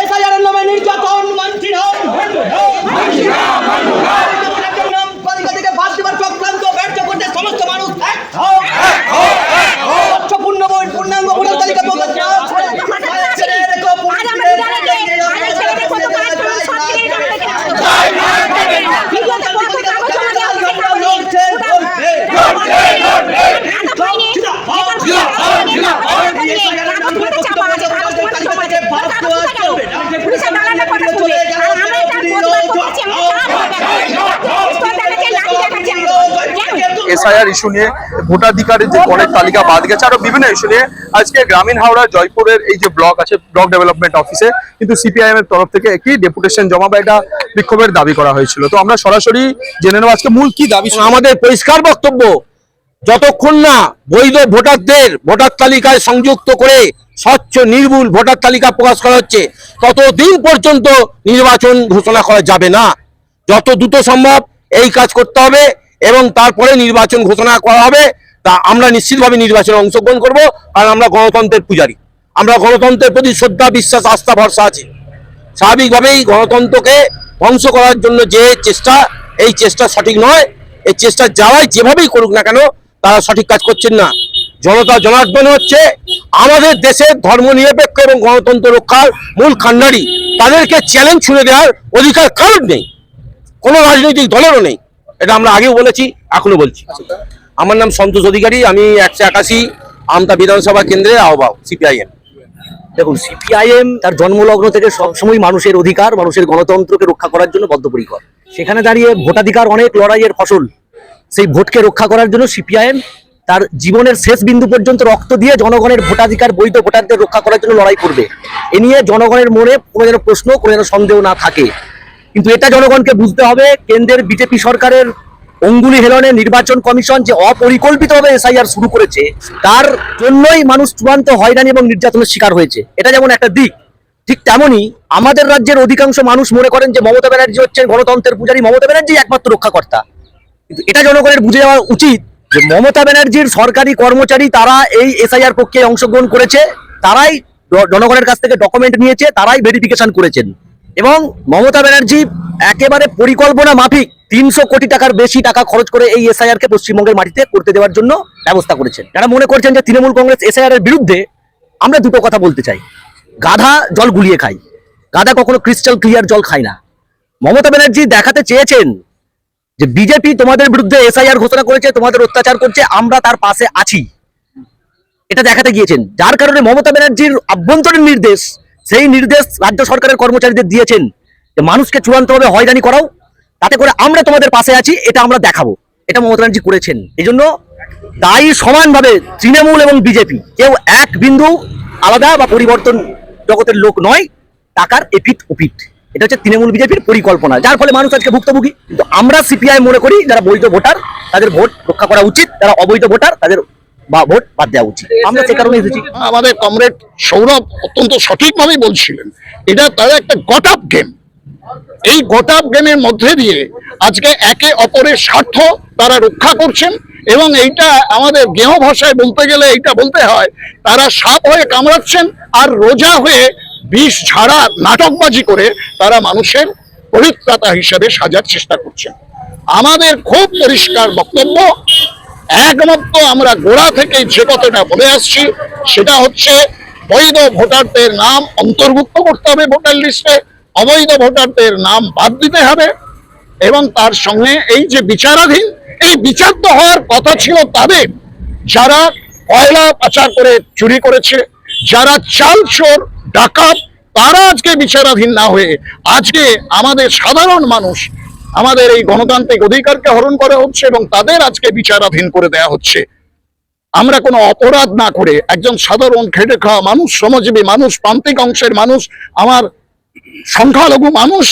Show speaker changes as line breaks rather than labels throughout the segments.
SIR নামে নির্যাতন মানছি না। থেকে বাদ দেবার চক্রান্ত ব্যর্থ করতে সমস্ত মানুষ পূর্ণাঙ্গ ভোটার তালিকা প্রকাশ
এসআইআর ইস্যু নিয়ে ভোটাধিকারের যে পরের তালিকা বাদ গেছে, আরো বিভিন্ন ইস্যু নিয়ে আজকে গ্রামীণ হাওড়া জয়পুরের এই যে ব্লক আছে, ব্লক ডেভেলপমেন্ট অফিসে কিন্তু সিপিআইএম এর তরফ থেকে একটি ডেপুটেশন জমা বা এটা বিক্ষোভের দাবি করা হয়েছিল। তো আমরা সরাসরি জেনে নেব আজকে মূল কি দাবি।
আমাদের পরিষ্কার বক্তব্য, যতক্ষণ না বৈধ ভোটারদের ভোটার তালিকায় সংযুক্ত করে স্বচ্ছ নির্ভুল ভোটার তালিকা প্রকাশ করা হচ্ছে, ততদিন পর্যন্ত নির্বাচন ঘোষণা করা যাবে না। যত দ্রুত সম্ভব এই কাজ করতে হবে এবং তারপরে নির্বাচন ঘোষণা করা হবে। তা আমরা নিশ্চিতভাবে নির্বাচনে অংশগ্রহণ করব, কারণ আমরা গণতন্ত্রের পূজারী। আমরা গণতন্ত্রের প্রতি শ্রদ্ধা, বিশ্বাস, আস্থা, ভরসা আছে। স্বাভাবিকভাবেই গণতন্ত্রকে ধ্বংস করার জন্য যে চেষ্টা, এই চেষ্টা সঠিক নয়। এই চেষ্টা যারাই যেভাবেই করুক না কেন, তারা সঠিক কাজ করছেন না। জনতা জনার্দন হচ্ছে আমাদের দেশের ধর্মনিরপেক্ষ এবং গণতন্ত্র রক্ষার মূল কাণ্ডারি। তাদেরকে চ্যালেঞ্জ ছুড়ে দেওয়ার অধিকার কারোর নেই, কোনো রাজনৈতিক দলেরও নেই। এটা আমরা আগেও বলেছি, এখনো বলছি। আমার নাম সন্তোষ অধিকারী, আমি 181 আমতা বিধানসভা কেন্দ্রের আহ্বায়ক সিপিআইএম।
দেখুন, সিপিআইএম তার জন্মলগ্ন থেকে সবসময় মানুষের অধিকার, মানুষের গণতন্ত্রকে রক্ষা করার জন্য বদ্ধপরিকর। সেখানে দাঁড়িয়ে ভোটাধিকার অনেক লড়াইয়ের ফসল। সেই ভোটকে রক্ষা করার জন্য সিপিআইএম তার জীবনের শেষ বিন্দু পর্যন্ত রক্ত দিয়ে জনগণের ভোটাধিকার, বৈধ ভোটারদের রক্ষা করার জন্য লড়াই করবে। এ নিয়ে জনগণের মনে কোনো যেন প্রশ্ন, কোনো যেন সন্দেহ না থাকে। কিন্তু এটা জনগণকে বুঝতে হবে, কেন্দ্রের বিজেপি সরকারের অঙ্গুলি হেলনে নির্বাচন কমিশন যে অপরিকল্পিতভাবে এসআইআর শুরু করেছে, তার জন্যই মানুষ চূড়ান্ত হয়রানি এবং নির্যাতনের শিকার হয়েছে। এটা যেমন একটা দিক, ঠিক তেমনই আমাদের রাজ্যের অধিকাংশ মানুষ মনে করেন যে মমতা ব্যানার্জি হচ্ছেন গণতন্ত্রের পূজারী, মমতা ব্যানার্জি একমাত্র রক্ষাকর্তা। কিন্তু এটা জনগণের বুঝে যাওয়া উচিত যে মমতা ব্যানার্জির সরকারি কর্মচারী তারা এই এসআইআর প্রক্রিয়ায় অংশগ্রহণ করেছে, তারাই জনগণের কাছ থেকে ডকুমেন্ট নিয়েছে, তারাই ভেরিফিকেশন করেছেন। এবং মমতা ব্যানার্জি একেবারে পরিকল্পনা মাফিক 300 কোটি টাকার বেশি টাকা খরচ করে এই এসআইআর কে পশ্চিমবঙ্গের মাটিতে করতে দেওয়ার জন্য ব্যবস্থা করেছেন। যারা মনে করছেন যে তৃণমূল কংগ্রেস এসআইআর এর বিরুদ্ধে, আমরা দুটো কথা বলতে চাই। গাধা জল গুলিয়ে খায়, গাধা কখনো ক্রিস্টাল ক্লিয়ার জল খায় না। মমতা ব্যানার্জি দেখাতে চেয়েছেন যে বিজেপি তোমাদের বিরুদ্ধে এসআইআর ঘোষণা করেছে, তোমাদের অত্যাচার করছে, আমরা তার পাশে আছি, এটা দেখাতে গিয়েছেন। যার কারণে মমতা ব্যানার্জির আভ্যন্তরীণ নির্দেশ, সেই নির্দেশ রাজ্য সরকারের কর্মচারীদের দিয়েছেন যে মানুষকে চূড়ান্তভাবে হয়রানি করাও, তাতে করে আমরা তোমাদের পাশে আছি, এটা আমরা দেখাবো। এটা মমতা ব্যানার্জি করেছেন। এই জন্য দায়ী সমানভাবে তৃণমূল এবং বিজেপি, কেউ এক বিন্দু আলাদা বা পরিবর্তন জগতের লোক নয়। টাকার এপিঠ ওপিঠ, এটা হচ্ছে তৃণমূল বিজেপির পরিকল্পনা, যার ফলে মানুষ আজকে ভুক্তভোগী। কিন্তু আমরা সিপিআই মনে করি যারা বৈধ ভোটার তাদের ভোট রক্ষা করা উচিত, যারা অবৈধ ভোটার তাদের ভোট বাদ দেওয়া উচিত। আমরা সে কারণে এসেছি।
আমাদের কমরেড সৌরভ অত্যন্ত সঠিকভাবেই বলছিলেন, এটা তাদের একটা গট আপ গেম। এই গট আপ গেমের মধ্যে দিয়ে আজকে একে অপরের স্বার্থ তারা রক্ষা করছেন। এবং এইটা আমাদের গেহ ভাষায় বলতে গেলে এইটা বলতে হয়, তারা সাপ হয়ে কামড়াচ্ছেন আর রোজা হয়ে বিষ ঝাড়া নাটকবাজি করে তারা মানুষের পরিত্রাতা হিসেবে সাজার চেষ্টা করছেন। আমাদের খুব পরিষ্কার বক্তব্য, একমাত্র আমরা গোড়া থেকে যে কথাটা বলে আসছি সেটা হচ্ছে বৈধ ভোটারদের নাম অন্তর্ভুক্ত করতে হবে ভোটার লিস্টে, অবৈধ ভোটারদের নাম বাদ দিতে হবে। এবং তার সঙ্গে এই যে বিচারাধীন, এই বিচার তো হওয়ার কথা ছিল তাদের যারা কয়লা পাচার করে চুরি করেছে, যারা চাল চোর ডাকাত, তারা আজকে বিচারাধীন না হয়ে আজকে আমাদের সাধারণ মানুষ, আমাদের এই গণতান্ত্রিক অধিকারকে হরণ করা হচ্ছে এবং তাদের আজকে বিচারাধীন করে দেয়া হচ্ছে। আমরা কোনো অপরাধ না করে একজন সাধারণ খেটে খাওয়া মানুষ, শ্রমজীবী মানুষ, প্রান্তিক অংশের মানুষ, আমার সংখ্যালঘু মানুষ,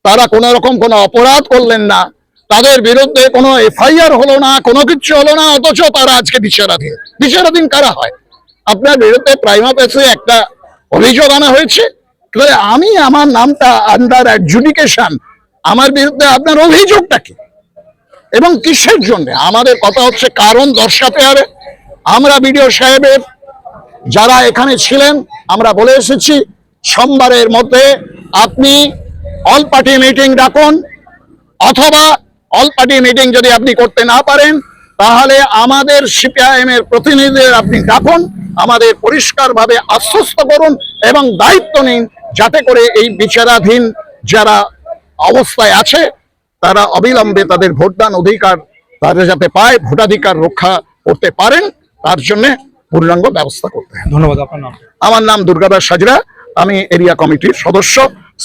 তারা কোনো রকম কোনো অপরাধ করলেন না, তাদের বিরুদ্ধে কোনো এফআইআর হলো না, কোনো কিছু হলো না, অথচ তারা আজকে বিচারাধীন। বিচারাধীন কারা হয়? আপনার বিরুদ্ধে প্রাইমা ফেসি একটা অভিযোগ আনা হয়েছে, আমি আমার নামটা আন্ডার অ্যাডজুডিকেশন, আমার বিরুদ্ধে আপনার অভিযোগটা কি এবং কিসের জন্য? আমাদের কথা হচ্ছে কারণ দর্শাতে হবে। আমরা বিডিও সাহেবের যারা এখানে ছিলেন আমরা বলে এসেছি সোমবারের মধ্যে আপনি অল পার্টি মিটিং ডাকুন, অথবা অল পার্টি মিটিং যদি আপনি করতে না পারেন তাহলে আমাদের সিপিআইএম এর প্রতিনিধিদের আপনি ডাকুন, আমাদের পরিষ্কারভাবে আশ্বস্ত করুন এবং দায়িত্ব নিন যাতে করে এই বিচারাধীন যারা অবস্থায় আছে তারা অবিলম্বে তাদের ভোটদান অধিকার তারা যাতে পায়, ভোটাধিকার রক্ষা করতে পারেন, তার জন্য পূর্ণাঙ্গ ব্যবস্থা করতে হবে।
ধন্যবাদ। আপনার নাম?
আমার নাম দুর্গাদাস হাজরা, আমি এরিয়া কমিটির সদস্য,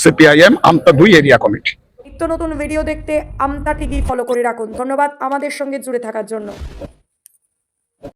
সিপিআইএম আমতা 2 এরিয়া কমিটি।
নিত্য নতুন ভিডিও দেখতে আমতা টিভি ফলো করে রাখুন। ধন্যবাদ আমাদের সঙ্গে জুড়ে থাকার জন্য।